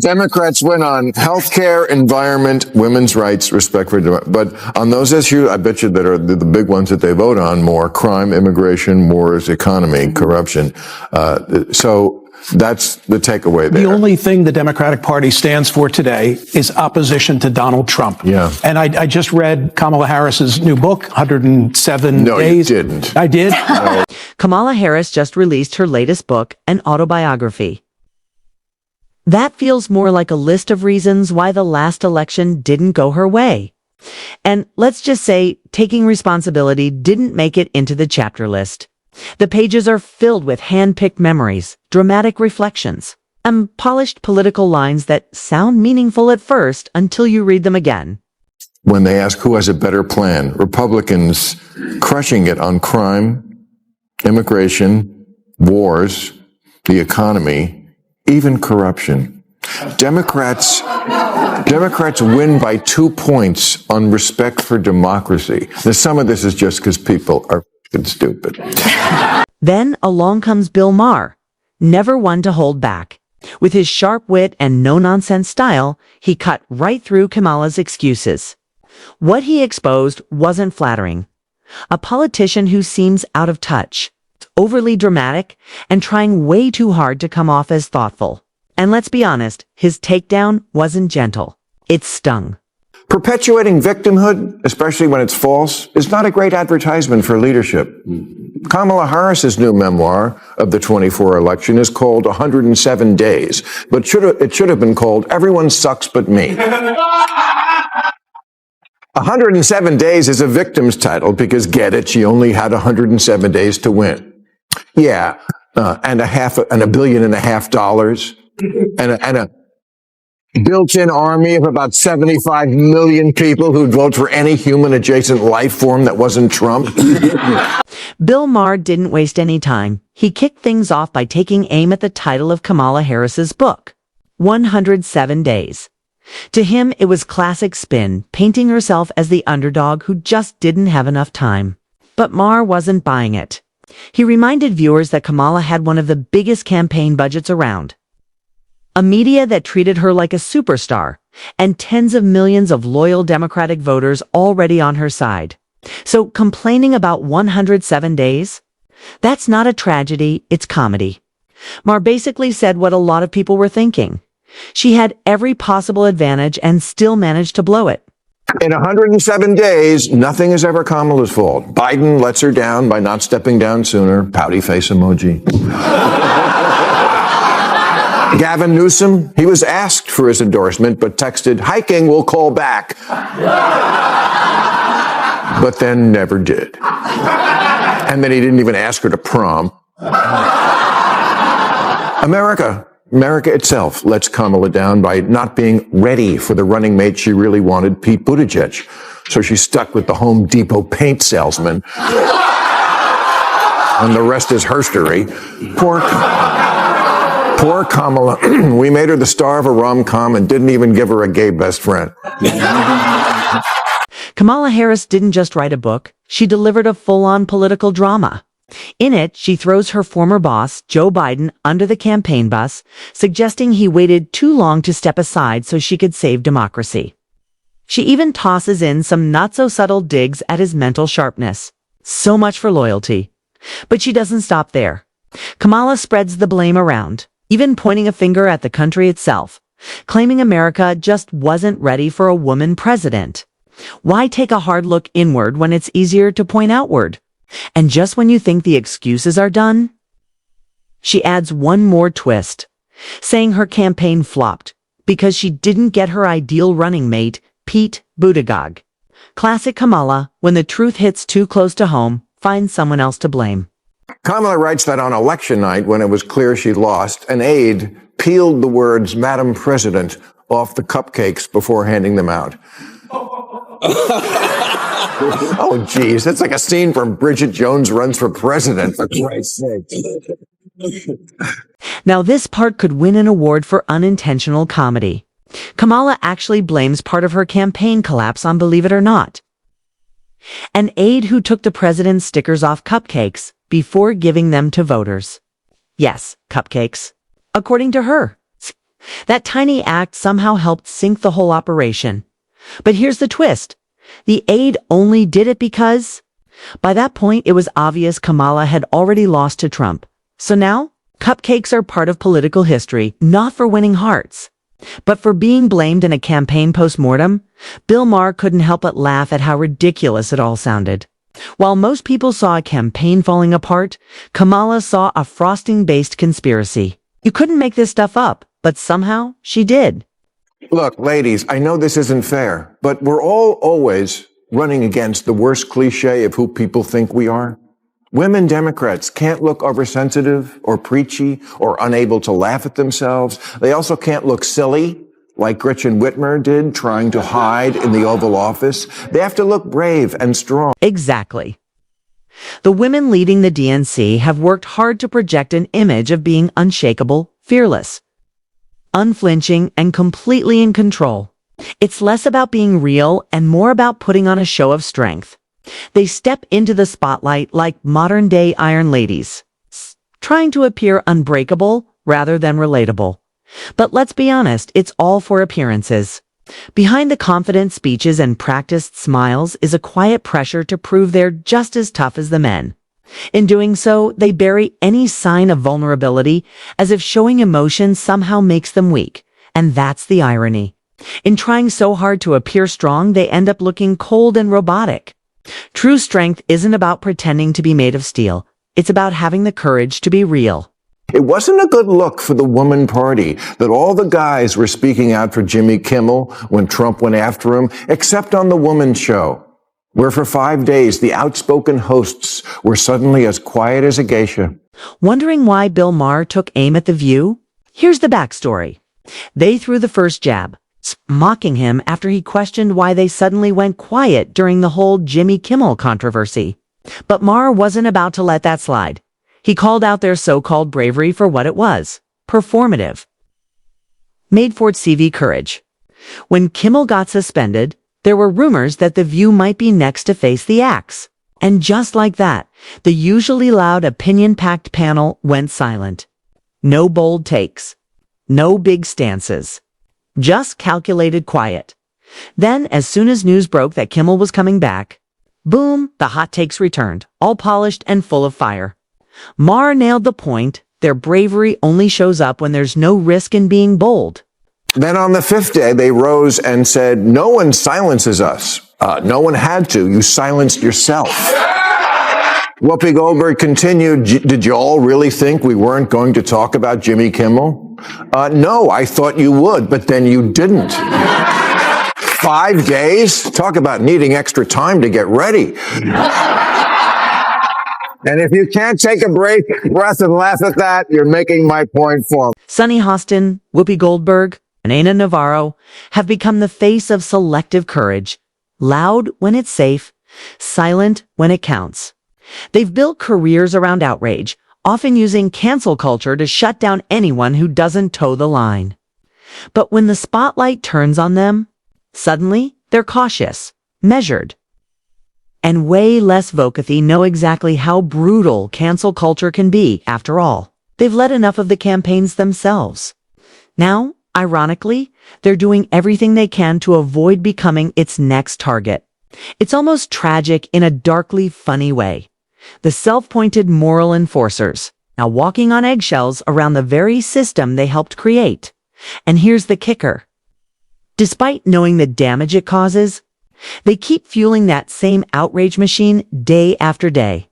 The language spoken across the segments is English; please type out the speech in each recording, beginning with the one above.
Democrats win on healthcare, environment, women's rights, respect for, but on those issues, I bet you that are the big ones that they vote on more: crime, immigration, wars, economy, corruption. So that's the takeaway there. The only thing the Democratic Party stands for today is opposition to Donald Trump. Yeah. And I just read Kamala Harris's new book, 107 No, Days. you didn't. I did. No. Kamala Harris just released her latest book, an autobiography. That feels more like a list of reasons why the last election didn't go her way. And let's just say taking responsibility didn't make it into the chapter list. The pages are filled with hand-picked memories, dramatic reflections, and polished political lines that sound meaningful at first until you read them again. When they ask who has a better plan, Republicans crushing it on crime, immigration, wars, the economy, even corruption. Democrats win by 2 points on respect for democracy. Now, some of this is just because people are stupid. Then along comes Bill Maher, never one to hold back. With his sharp wit and no-nonsense style, he cut right through Kamala's excuses. What he exposed wasn't flattering. A politician who seems out of touch, overly dramatic, and trying way too hard to come off as thoughtful. And let's be honest, his takedown wasn't gentle. It stung. Perpetuating victimhood, especially when it's false, is not a great advertisement for leadership. Kamala Harris's new memoir of the 24 election is called 107 Days, but it should have been called Everyone Sucks But Me. 107 Days is a victim's title because, get it, she only had 107 days to win. Yeah, and $1.5 billion and a built-in army of about 75 million people who'd vote for any human-adjacent life form that wasn't Trump. Bill Maher didn't waste any time. He kicked things off by taking aim at the title of Kamala Harris's book, 107 Days. To him, it was classic spin, painting herself as the underdog who just didn't have enough time. But Maher wasn't buying it. He reminded viewers that Kamala had one of the biggest campaign budgets around. A media that treated her like a superstar, and tens of millions of loyal Democratic voters already on her side. So complaining about 107 days? That's not a tragedy, it's comedy. Maher basically said what a lot of people were thinking. She had every possible advantage and still managed to blow it. In 107 days, nothing is ever Kamala's fault. Biden lets her down by not stepping down sooner. Pouty face emoji. Gavin Newsom, he was asked for his endorsement, but texted, "Hiking, we'll call back." But then never did. And then he didn't even ask her to prom. America itself lets Kamala down by not being ready for the running mate she really wanted, Pete Buttigieg. So she's stuck with the Home Depot paint salesman. And the rest is herstory. Poor Kamala. We made her the star of a rom-com and didn't even give her a gay best friend. Kamala Harris didn't just write a book, she delivered a full-on political drama. In it, she throws her former boss, Joe Biden, under the campaign bus, suggesting he waited too long to step aside so she could save democracy. She even tosses in some not-so-subtle digs at his mental sharpness. So much for loyalty. But she doesn't stop there. Kamala spreads the blame around, even pointing a finger at the country itself, claiming America just wasn't ready for a woman president. Why take a hard look inward when it's easier to point outward? And just when you think the excuses are done, she adds one more twist, saying her campaign flopped because she didn't get her ideal running mate, Pete Buttigieg. Classic Kamala, when the truth hits too close to home, finds someone else to blame. Kamala writes that on election night, when it was clear she lost, an aide peeled the words "Madam President" off the cupcakes before handing them out. Oh, geez, that's like a scene from Bridget Jones Runs for President, for Christ's sake. Now this part could win an award for unintentional comedy. Kamala actually blames part of her campaign collapse on Believe It or Not. An aide who took the president's stickers off cupcakes before giving them to voters. Yes, cupcakes. According to her. That tiny act somehow helped sink the whole operation. But here's the twist. The aide only did it because, by that point, it was obvious Kamala had already lost to Trump. So now, cupcakes are part of political history, not for winning hearts, but for being blamed in a campaign post-mortem. Bill Maher couldn't help but laugh at how ridiculous it all sounded. While most people saw a campaign falling apart, Kamala saw a frosting-based conspiracy. You couldn't make this stuff up, but somehow she did. Look, ladies, I know this isn't fair, but we're all always running against the worst cliche of who people think we are. Women Democrats can't look oversensitive or preachy or unable to laugh at themselves. They also can't look silly, like Gretchen Whitmer did, trying to hide in the Oval Office. They have to look brave and strong. Exactly. The women leading the DNC have worked hard to project an image of being unshakable, fearless, unflinching, and completely in control. It's less about being real and more about putting on a show of strength. They step into the spotlight like modern-day Iron Ladies, trying to appear unbreakable rather than relatable. But let's be honest, it's all for appearances. Behind the confident speeches and practiced smiles is a quiet pressure to prove they're just as tough as the men. In doing so, they bury any sign of vulnerability, as if showing emotion somehow makes them weak. And that's the irony. In trying so hard to appear strong, they end up looking cold and robotic. True strength isn't about pretending to be made of steel. It's about having the courage to be real. It wasn't a good look for the woman party that all the guys were speaking out for Jimmy Kimmel when Trump went after him, except on the woman's show, where for 5 days the outspoken hosts were suddenly as quiet as a geisha. Wondering why Bill Maher took aim at The View? Here's the backstory. They threw the first jab, mocking him after he questioned why they suddenly went quiet during the whole Jimmy Kimmel controversy. But Maher wasn't about to let that slide. He called out their so-called bravery for what it was: performative. Made for CV courage. When Kimmel got suspended, there were rumors that The View might be next to face the axe. And just like that, the usually loud, opinion-packed panel went silent. No bold takes. No big stances. Just calculated quiet. Then, as soon as news broke that Kimmel was coming back, boom, the hot takes returned, all polished and full of fire. Maher nailed the point. Their bravery only shows up when there's no risk in being bold. Then on the 5th day, they rose and said, "No one silences us. No one had to. You silenced yourself." Whoopi Goldberg continued, "Did you all really think we weren't going to talk about Jimmy Kimmel?" No, I thought you would, but then you didn't." 5 days? Talk about needing extra time to get ready. And if you can't take a breath and laugh at that, you're making my point for me. Sunny Hostin, Whoopi Goldberg, and Ana Navarro have become the face of selective courage. Loud when it's safe, silent when it counts. They've built careers around outrage, often using cancel culture to shut down anyone who doesn't toe the line. But when the spotlight turns on them, suddenly they're cautious, measured, and way less vocathy. Know exactly how brutal cancel culture can be. After all, they've led enough of the campaigns themselves. Now, ironically, they're doing everything they can to avoid becoming its next target. It's almost tragic in a darkly funny way. The self-appointed moral enforcers, now walking on eggshells around the very system they helped create. And here's the kicker. Despite knowing the damage it causes, they keep fueling that same outrage machine day after day.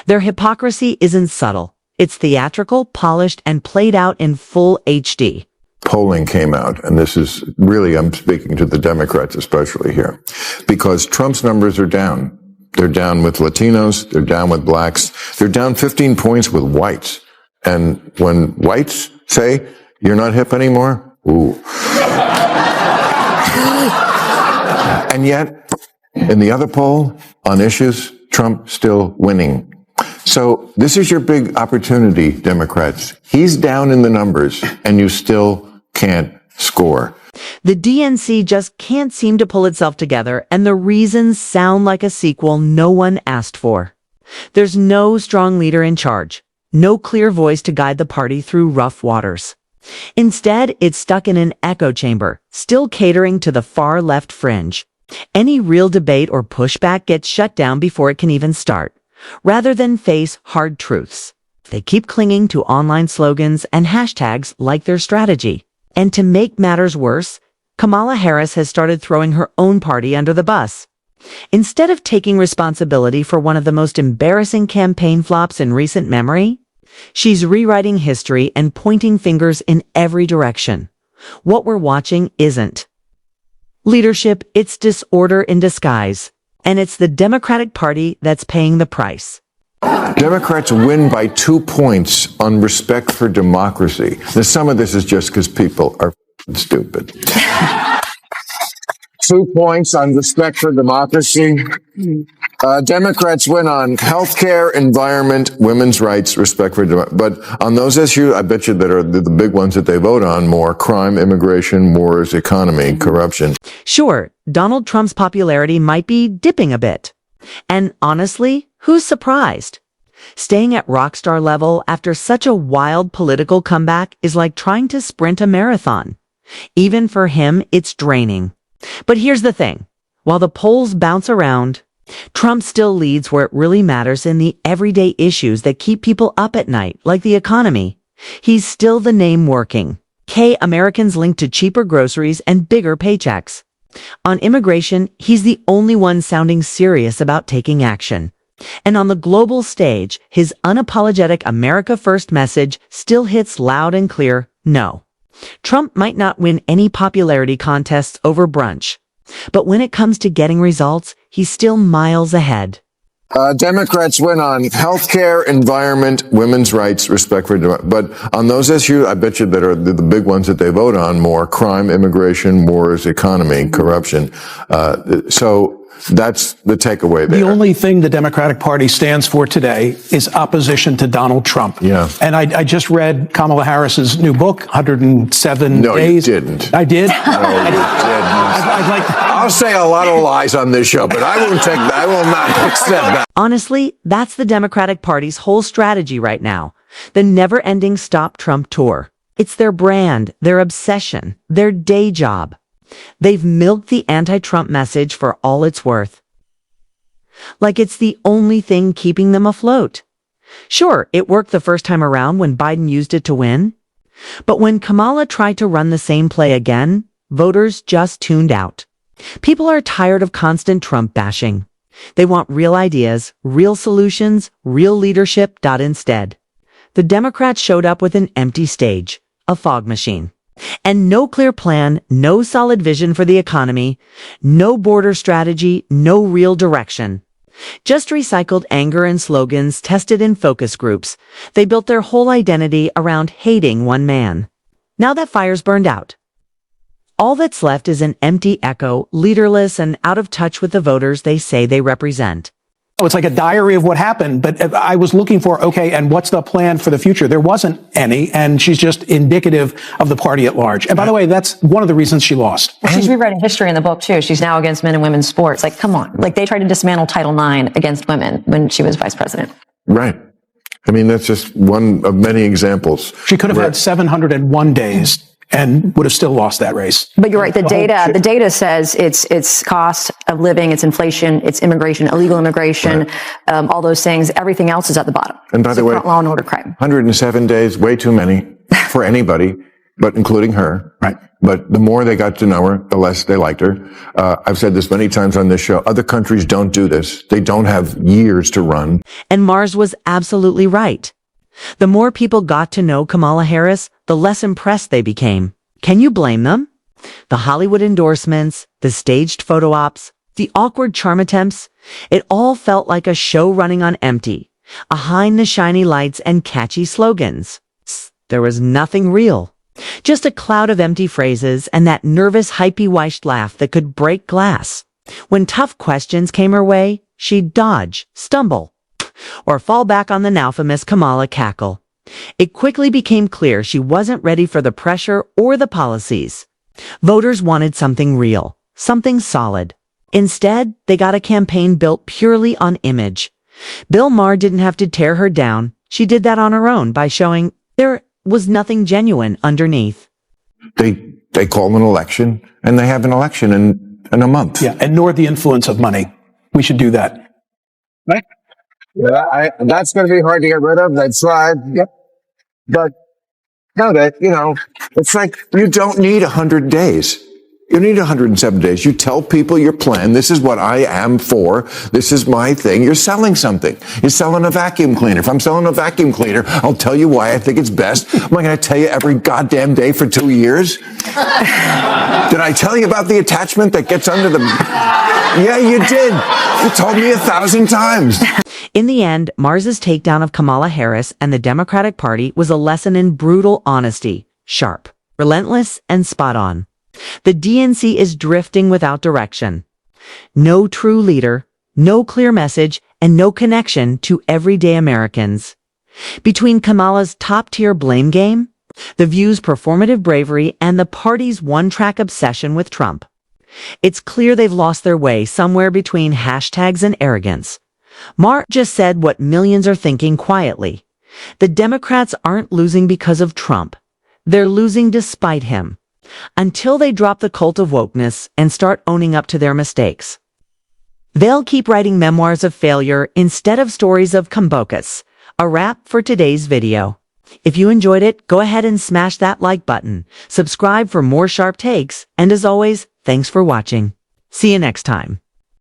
Their hypocrisy isn't subtle. It's theatrical, polished, and played out in full HD. Polling came out, and this is really, I'm speaking to the Democrats especially here, because Trump's numbers are down. They're down with Latinos, they're down with blacks, they're down 15 points with whites. And when whites say, "You're not hip anymore," ooh. And yet, in the other poll, on issues, Trump still winning. So this is your big opportunity, Democrats. He's down in the numbers, and you still can't score. The DNC just can't seem to pull itself together, and the reasons sound like a sequel no one asked for. There's no strong leader in charge, no clear voice to guide the party through rough waters. Instead, it's stuck in an echo chamber, still catering to the far left fringe. Any real debate or pushback gets shut down before it can even start, rather than face hard truths. They keep clinging to online slogans and hashtags like their strategy. And to make matters worse, Kamala Harris has started throwing her own party under the bus. Instead of taking responsibility for one of the most embarrassing campaign flops in recent memory, she's rewriting history and pointing fingers in every direction. What we're watching isn't leadership, it's disorder in disguise. And it's the Democratic Party that's paying the price. Democrats win by 2 points on respect for democracy. Now, some of this is just because people are stupid. 2 points on respect for democracy. Democrats win on healthcare, environment, women's rights, respect for democracy. But on those issues, I bet you that are the big ones that they vote on more: crime, immigration, wars, economy, corruption. Sure, Donald Trump's popularity might be dipping a bit. And honestly, who's surprised? Staying at rock star level after such a wild political comeback is like trying to sprint a marathon. Even for him, it's draining. But here's the thing. While the polls bounce around, Trump still leads where it really matters in the everyday issues that keep people up at night, like the economy. He's still the name working. Americans linked to cheaper groceries and bigger paychecks. On immigration, he's the only one sounding serious about taking action. And on the global stage, his unapologetic America First message still hits loud and clear: no. Trump might not win any popularity contests over brunch, but when it comes to getting results, he's still miles ahead. Democrats win on healthcare, environment, women's rights, respect for democracy. But on those issues, I bet you that are the big ones that they vote on more: crime, immigration, wars, economy, corruption. So that's the takeaway there. The only thing the Democratic Party stands for today is opposition to Donald Trump. Yeah. And I just read Kamala Harris's new book, 107 No, Days. you didn't. I did? No, you didn't. I'd like to. I'll say a lot of lies on this show, but I will not accept that. Honestly, that's the Democratic Party's whole strategy right now. The never-ending Stop Trump tour. It's their brand, their obsession, their day job. They've milked the anti-Trump message for all it's worth. Like it's the only thing keeping them afloat. Sure, it worked the first time around when Biden used it to win. But when Kamala tried to run the same play again, voters just tuned out. People are tired of constant Trump bashing. They want real ideas, real solutions, real leadership. Instead, the Democrats showed up with an empty stage, a fog machine. And no clear plan, no solid vision for the economy, no border strategy, no real direction. Just recycled anger and slogans tested in focus groups. They built their whole identity around hating one man. Now that fire's burned out, all that's left is an empty echo, leaderless and out of touch with the voters they say they represent. Oh, it's like a diary of what happened, but I was looking for, okay, and what's the plan for the future? There wasn't any, and she's just indicative of the party at large. And by the way, that's one of the reasons she lost. Well, she's rewriting history in the book, too. She's now against men and women's sports. Like, come on. Like, they tried to dismantle Title IX against women when she was vice president. Right. I mean, that's just one of many examples. She could have had 701 days and would have still lost that race. But you're right. The data says it's cost of living, it's inflation, it's immigration, illegal immigration, right. All those things. Everything else is at the bottom. And by the way, law and order crime. 107 days, way too many for anybody, but including her. Right. But the more they got to know her, the less they liked her. I've said this many times on this show. Other countries don't do this. They don't have years to run. And Mars was absolutely right. The more people got to know Kamala Harris, the less impressed they became. Can you blame them? The Hollywood endorsements, the staged photo ops, the awkward charm attempts, it all felt like a show running on empty, behind the shiny lights and catchy slogans. There was nothing real. Just a cloud of empty phrases and that nervous, hypey-wished laugh that could break glass. When tough questions came her way, she'd dodge, stumble, or fall back on the now famous Kamala cackle. It quickly became clear she wasn't ready for the pressure or the policies. Voters wanted something real, something solid. Instead, they got a campaign built purely on image. Bill Maher didn't have to tear her down. She did that on her own by showing there was nothing genuine underneath. They call an election, and they have an election in a month. Yeah, ignore the influence of money. We should do that. Right? Yeah, that's going to be hard to get rid of. They tried. Yep. But no, It's like you don't need 100 days. You need 107 days. You tell people your plan. This is what I am for. This is my thing. You're selling something. You're selling a vacuum cleaner. If I'm selling a vacuum cleaner, I'll tell you why I think it's best. Am I going to tell you every goddamn day for 2 years? Did I tell you about the attachment that gets under the... Yeah, you did. You told me 1,000 times. In the end, Mars's takedown of Kamala Harris and the Democratic Party was a lesson in brutal honesty, sharp, relentless, and spot on. The DNC is drifting without direction. No true leader, no clear message, and no connection to everyday Americans. Between Kamala's top-tier blame game, The View's performative bravery, and the party's one-track obsession with Trump, it's clear they've lost their way somewhere between hashtags and arrogance. Maher just said what millions are thinking quietly. The Democrats aren't losing because of Trump. They're losing despite him. Until they drop the cult of wokeness and start owning up to their mistakes, they'll keep writing memoirs of failure instead of stories of comeback. A wrap for today's video. If you enjoyed it, go ahead and smash that like button, subscribe for more sharp takes, and as always, thanks for watching. See you next time.